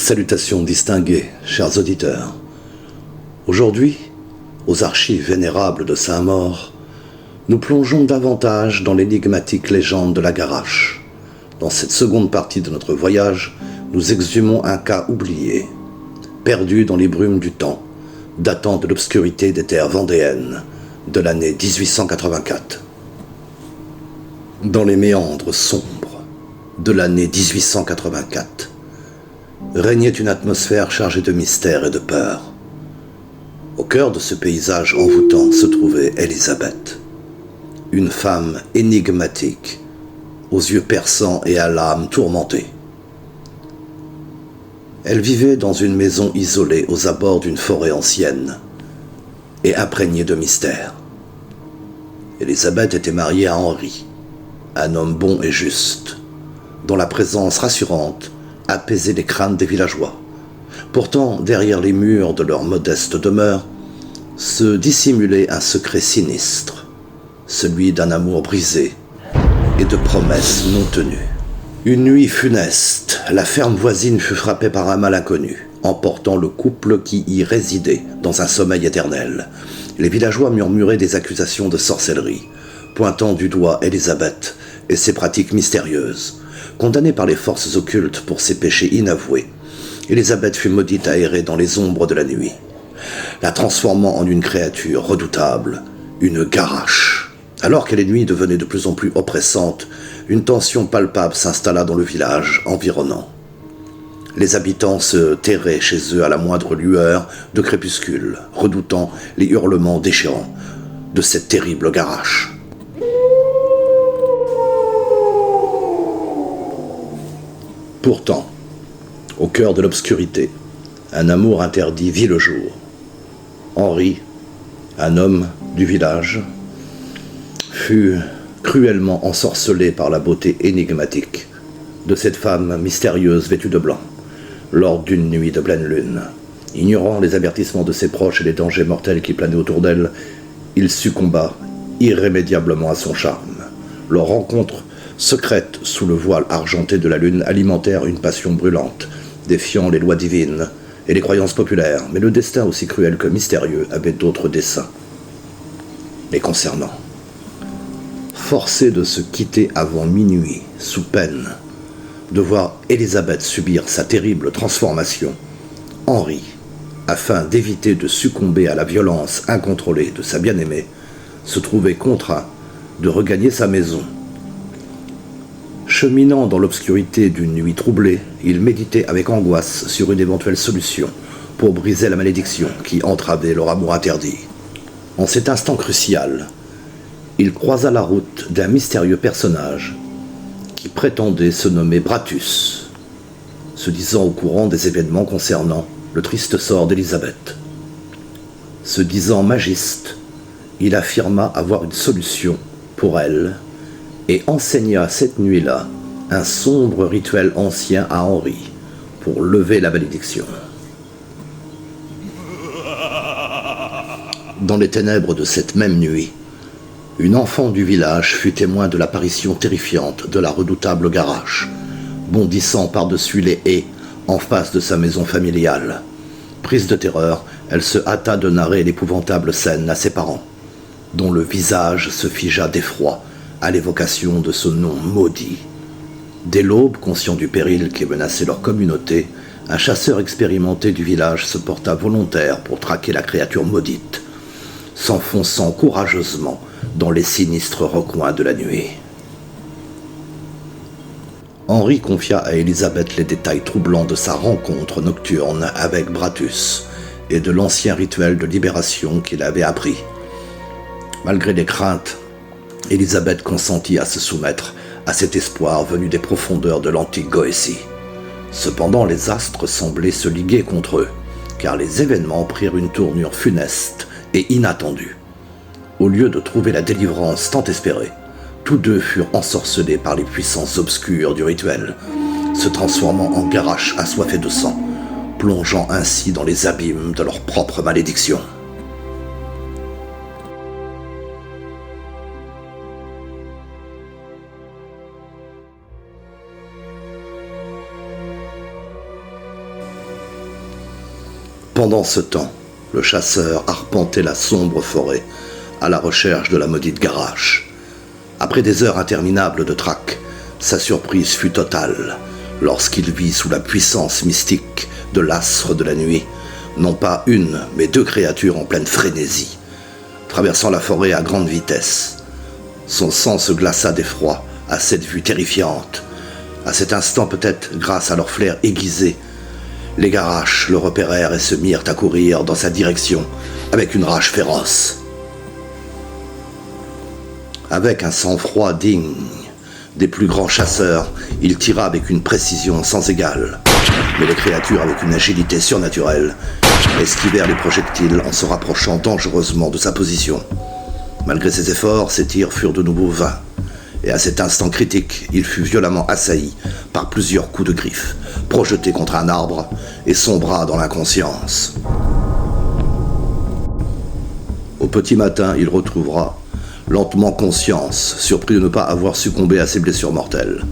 Salutations distinguées, chers auditeurs. Aujourd'hui, aux archives vénérables de Saint-Maur, nous plongeons davantage dans l'énigmatique légende de la Garache. Dans cette seconde partie de notre voyage, nous exhumons un cas oublié, perdu dans les brumes du temps, datant de l'obscurité des terres vendéennes, de l'année 1884. Dans les méandres sombres de l'année 1884, régnait une atmosphère chargée de mystère et de peur. Au cœur de ce paysage envoûtant se trouvait Élisabeth, une femme énigmatique, aux yeux perçants et à l'âme tourmentée. Elle vivait dans une maison isolée aux abords d'une forêt ancienne et imprégnée de mystère. Élisabeth était mariée à Henri, un homme bon et juste, dont la présence rassurante apaisait les craintes des villageois. Pourtant, derrière les murs de leur modeste demeure, se dissimulait un secret sinistre, celui d'un amour brisé et de promesses non tenues. Une nuit funeste, la ferme voisine fut frappée par un mal inconnu, emportant le couple qui y résidait dans un sommeil éternel. Les villageois murmuraient des accusations de sorcellerie, pointant du doigt Élisabeth et ses pratiques mystérieuses. Condamnée par les forces occultes pour ses péchés inavoués, Élisabeth fut maudite à errer dans les ombres de la nuit, la transformant en une créature redoutable, une Garache. Alors que les nuits devenaient de plus en plus oppressantes, une tension palpable s'installa dans le village environnant. Les habitants se terraient chez eux à la moindre lueur de crépuscule, redoutant les hurlements déchirants de cette terrible Garache. Pourtant, au cœur de l'obscurité, un amour interdit vit le jour. Henri, un homme du village, fut cruellement ensorcelé par la beauté énigmatique de cette femme mystérieuse vêtue de blanc, lors d'une nuit de pleine lune. Ignorant les avertissements de ses proches et les dangers mortels qui planaient autour d'elle, il succomba irrémédiablement à son charme. Leur rencontre secrète sous le voile argenté de la lune alimentèrent une passion brûlante, défiant les lois divines et les croyances populaires, mais le destin aussi cruel que mystérieux avait d'autres desseins les concernant. Forcé de se quitter avant minuit, sous peine de voir Élisabeth subir sa terrible transformation, Henri, afin d'éviter de succomber à la violence incontrôlée de sa bien-aimée, se trouvait contraint de regagner sa maison. Cheminant dans l'obscurité d'une nuit troublée, il méditait avec angoisse sur une éventuelle solution pour briser la malédiction qui entravait leur amour interdit. En cet instant crucial, il croisa la route d'un mystérieux personnage qui prétendait se nommer Bratus, se disant au courant des événements concernant le triste sort d'Élisabeth. Se disant magiste, il affirma avoir une solution pour elle et enseigna cette nuit-là un sombre rituel ancien à Henri pour lever la malédiction. Dans les ténèbres de cette même nuit, une enfant du village fut témoin de l'apparition terrifiante de la redoutable Garache, bondissant par-dessus les haies en face de sa maison familiale. Prise de terreur, elle se hâta de narrer l'épouvantable scène à ses parents, dont le visage se figea d'effroi à l'évocation de ce nom maudit. Dès l'aube, conscient du péril qui menaçait leur communauté, un chasseur expérimenté du village se porta volontaire pour traquer la créature maudite, s'enfonçant courageusement dans les sinistres recoins de la nuit. Henri confia à Élisabeth les détails troublants de sa rencontre nocturne avec Bratus et de l'ancien rituel de libération qu'il avait appris. Malgré les craintes, Élisabeth consentit à se soumettre à cet espoir venu des profondeurs de l'antique Goétie. Cependant, les astres semblaient se liguer contre eux, car les événements prirent une tournure funeste et inattendue. Au lieu de trouver la délivrance tant espérée, tous deux furent ensorcelés par les puissances obscures du rituel, se transformant en Garache assoiffés de sang, plongeant ainsi dans les abîmes de leur propre malédiction. Pendant ce temps, le chasseur arpentait la sombre forêt à la recherche de la maudite Garache. Après des heures interminables de traque, sa surprise fut totale lorsqu'il vit sous la puissance mystique de l'astre de la nuit, non pas une, mais deux créatures en pleine frénésie, traversant la forêt à grande vitesse. Son sang se glaça d'effroi à cette vue terrifiante. À cet instant, peut-être grâce à leur flair aiguisé, les Garaches le repérèrent et se mirent à courir dans sa direction avec une rage féroce. Avec un sang-froid digne des plus grands chasseurs, il tira avec une précision sans égale. Mais les créatures, avec une agilité surnaturelle, esquivèrent les projectiles en se rapprochant dangereusement de sa position. Malgré ses efforts, ses tirs furent de nouveau vains. Et à cet instant critique, il fut violemment assailli par plusieurs coups de griffes, projetés contre un arbre et sombra dans l'inconscience. Au petit matin, il retrouvera lentement conscience, surpris de ne pas avoir succombé à ses blessures mortelles.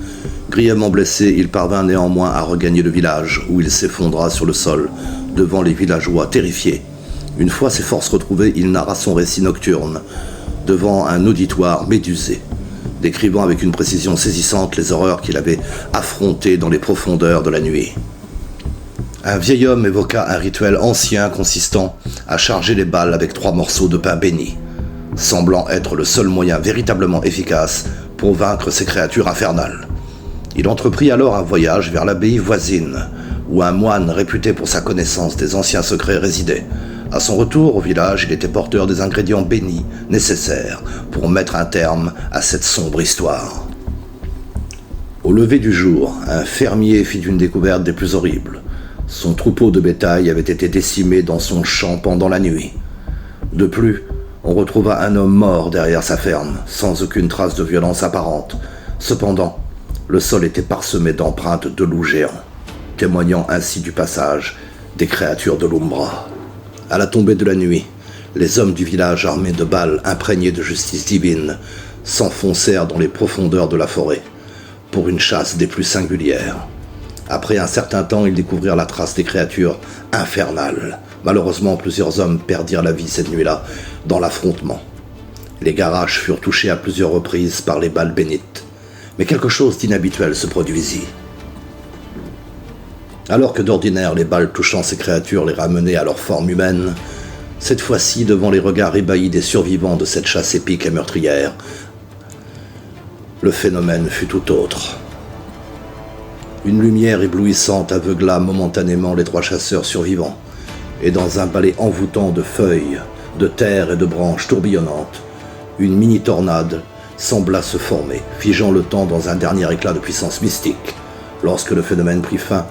Grièvement blessé, il parvint néanmoins à regagner le village, où il s'effondra sur le sol, devant les villageois terrifiés. Une fois ses forces retrouvées, il narra son récit nocturne, devant un auditoire médusé, décrivant avec une précision saisissante les horreurs qu'il avait affrontées dans les profondeurs de la nuit. Un vieil homme évoqua un rituel ancien consistant à charger les balles avec 3 morceaux de pain béni, semblant être le seul moyen véritablement efficace pour vaincre ces créatures infernales. Il entreprit alors un voyage vers l'abbaye voisine, où un moine réputé pour sa connaissance des anciens secrets résidait. À son retour au village, il était porteur des ingrédients bénis nécessaires pour mettre un terme à cette sombre histoire. Au lever du jour, un fermier fit une découverte des plus horribles. Son troupeau de bétail avait été décimé dans son champ pendant la nuit. De plus, on retrouva un homme mort derrière sa ferme, sans aucune trace de violence apparente. Cependant, le sol était parsemé d'empreintes de loups géants, témoignant ainsi du passage des créatures de l'Umbra. À la tombée de la nuit, les hommes du village armés de balles imprégnées de justice divine s'enfoncèrent dans les profondeurs de la forêt pour une chasse des plus singulières. Après un certain temps, ils découvrirent la trace des créatures infernales. Malheureusement, plusieurs hommes perdirent la vie cette nuit-là dans l'affrontement. Les Garaches furent touchés à plusieurs reprises par les balles bénites, mais quelque chose d'inhabituel se produisit. Alors que d'ordinaire les balles touchant ces créatures les ramenaient à leur forme humaine, cette fois-ci, devant les regards ébahis des survivants de cette chasse épique et meurtrière, le phénomène fut tout autre. Une lumière éblouissante aveugla momentanément les 3 chasseurs survivants, et dans un balai envoûtant de feuilles, de terre et de branches tourbillonnantes, une mini-tornade sembla se former, figeant le temps dans un dernier éclat de puissance mystique. Lorsque le phénomène prit fin,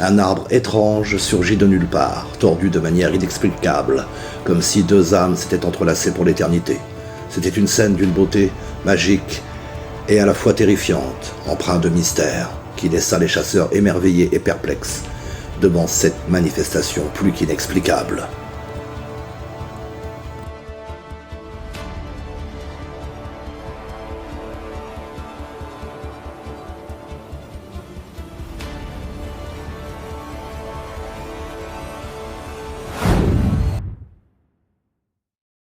un arbre étrange surgit de nulle part, tordu de manière inexplicable, comme si 2 âmes s'étaient entrelacées pour l'éternité. C'était une scène d'une beauté magique et à la fois terrifiante, empreinte de mystère, qui laissa les chasseurs émerveillés et perplexes devant cette manifestation plus qu'inexplicable.